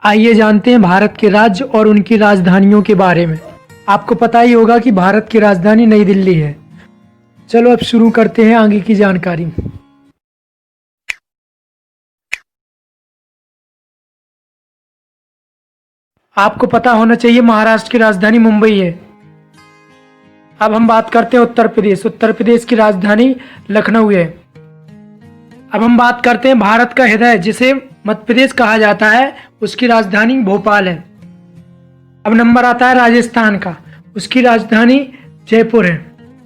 आइए जानते हैं भारत के राज्य और उनकी राजधानियों के बारे में। आपको पता ही होगा कि भारत की राजधानी नई दिल्ली है। चलो अब शुरू करते हैं आगे की जानकारी। आपको पता होना चाहिए महाराष्ट्र की राजधानी मुंबई है। अब हम बात करते हैं उत्तर प्रदेश। उत्तर प्रदेश की राजधानी लखनऊ है। अब हम बात करते हैं भारत का हृदय जिसे मध्य प्रदेश कहा जाता है, उसकी राजधानी भोपाल है। अब नंबर आता है राजस्थान का, उसकी राजधानी जयपुर है,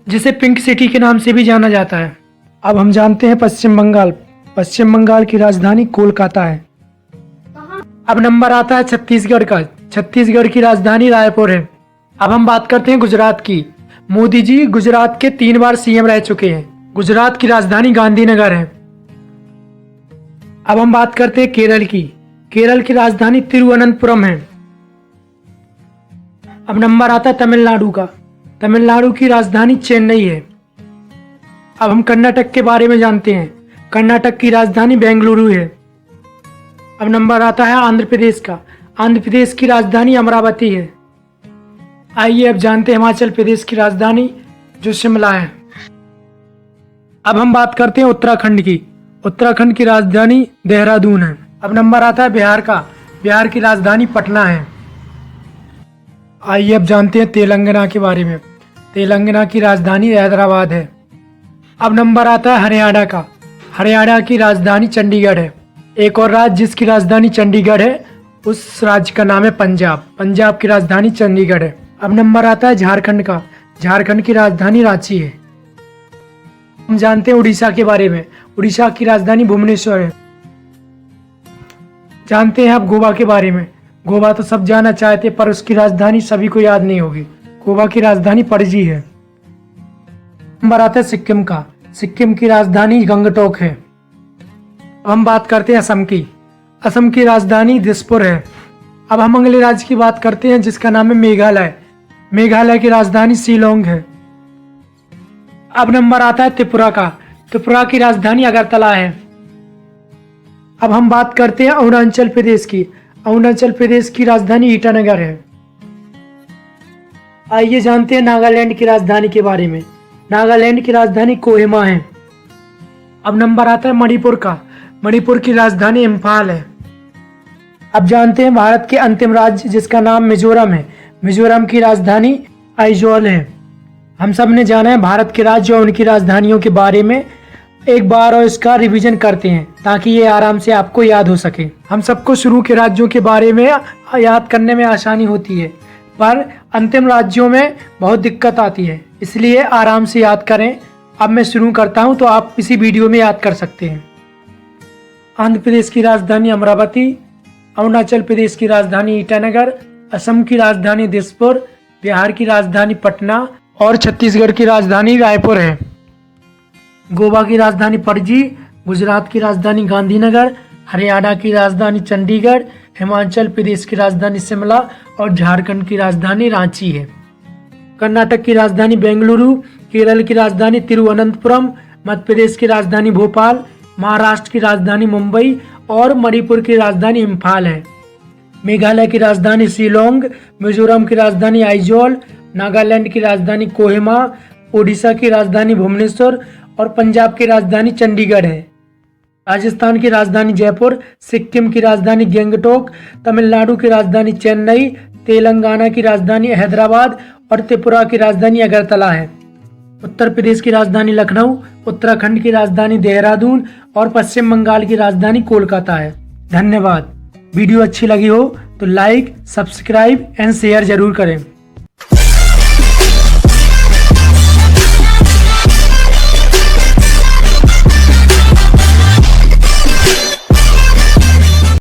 जिसे पिंक सिटी के नाम से भी जाना जाता है। अब हम जानते हैं पश्चिम बंगाल। पश्चिम बंगाल की राजधानी कोलकाता है। अब नंबर आता है छत्तीसगढ़ का। छत्तीसगढ़ की राजधानी रायपुर है। अब हम बात करते हैं गुजरात की। मोदी जी गुजरात के 3 बार सीएम रह चुके हैं। गुजरात की राजधानी गांधीनगर है। अब हम बात करते हैं केरल की। केरल की राजधानी तिरुवनंतपुरम है। अब नंबर आता है तमिलनाडु का। तमिलनाडु की राजधानी चेन्नई है। अब हम कर्नाटक के बारे में जानते हैं। कर्नाटक की राजधानी बेंगलुरु है। अब नंबर आता है आंध्र प्रदेश का। आंध्र प्रदेश की राजधानी अमरावती है। आइए अब जानते हैं हिमाचल प्रदेश की राजधानी, जो शिमला है। अब हम बात करते हैं उत्तराखंड की। उत्तराखंड की राजधानी देहरादून है। अब नंबर आता है बिहार का। बिहार की राजधानी पटना है। आइए अब जानते हैं तेलंगाना के बारे में। तेलंगाना की राजधानी हैदराबाद है। अब नंबर आता है हरियाणा का। हरियाणा की राजधानी चंडीगढ़ है। एक और राज्य जिसकी राजधानी चंडीगढ़ है, उस राज्य का नाम है पंजाब। पंजाब की राजधानी चंडीगढ़ है। अब नंबर आता है झारखंड का। झारखंड की राजधानी रांची है। हम जानते हैं उड़ीसा के बारे में। उड़ीसा की राजधानी भुवनेश्वर है। जानते हैं अब गोवा के बारे में। गोवा तो सब जानना चाहते, पर उसकी राजधानी सभी को याद नहीं होगी। गोवा की राजधानी पणजी है। नंबर आता है सिक्किम का। सिक्किम की राजधानी गंगटोक है। हम बात करते हैं असम की। असम की राजधानी दिसपुर है। अब हम अगले राज्य की बात करते हैं जिसका नाम है मेघालय। मेघालय की राजधानी शिलोंग है। अब नंबर आता है त्रिपुरा का। त्रिपुरा की राजधानी अगरतला है। अब हम बात करते हैं अरुणाचल प्रदेश की। अरुणाचल प्रदेश की राजधानी ईटानगर है। आइए जानते हैं नागालैंड की राजधानी के बारे में। नागालैंड की राजधानी कोहिमा है। अब नंबर आता है मणिपुर का। मणिपुर की राजधानी इम्फाल है। अब जानते हैं भारत के अंतिम राज्य जिसका नाम मिजोरम है। मिजोरम की राजधानी आइजोल है। हम सब ने जाना है भारत के राज्य और उनकी राजधानियों के बारे में एक बार, और इसका रिवीजन करते हैं ताकि ये आराम से आपको याद हो सके। हम सबको शुरू के राज्यों के बारे में याद करने में आसानी होती है, पर अंतिम राज्यों में बहुत दिक्कत आती है, इसलिए आराम से याद करें। अब मैं शुरू करता हूं तो आप इसी वीडियो में याद कर सकते हैं। आंध्र प्रदेश की राजधानी अमरावती, अरुणाचल प्रदेश की राजधानी ईटानगर, असम की राजधानी दिसपुर, बिहार की राजधानी पटना और छत्तीसगढ़ की राजधानी रायपुर है। गोवा की राजधानी पणजी, गुजरात की राजधानी गांधीनगर, हरियाणा की राजधानी चंडीगढ़, हिमाचल प्रदेश की राजधानी शिमला और झारखंड की राजधानी रांची है। कर्नाटक की राजधानी बेंगलुरु, केरल की राजधानी तिरुवनंतपुरम, मध्य प्रदेश की राजधानी भोपाल, महाराष्ट्र की राजधानी मुंबई और मणिपुर की राजधानी इम्फाल है। मेघालय की राजधानी शिलोंग, मिजोरम की राजधानी आइजोल, नागालैंड की राजधानी कोहिमा, उड़ीसा की राजधानी भुवनेश्वर और पंजाब की राजधानी चंडीगढ़ है। राजस्थान की राजधानी जयपुर, सिक्किम की राजधानी गंगटोक, तमिलनाडु की राजधानी चेन्नई, तेलंगाना की राजधानी हैदराबाद और त्रिपुरा की राजधानी अगरतला है। उत्तर प्रदेश की राजधानी लखनऊ, उत्तराखंड की राजधानी देहरादून और पश्चिम बंगाल की राजधानी कोलकाता है। धन्यवाद। वीडियो अच्छी लगी हो तो लाइक, सब्सक्राइब एंड शेयर जरूर करें।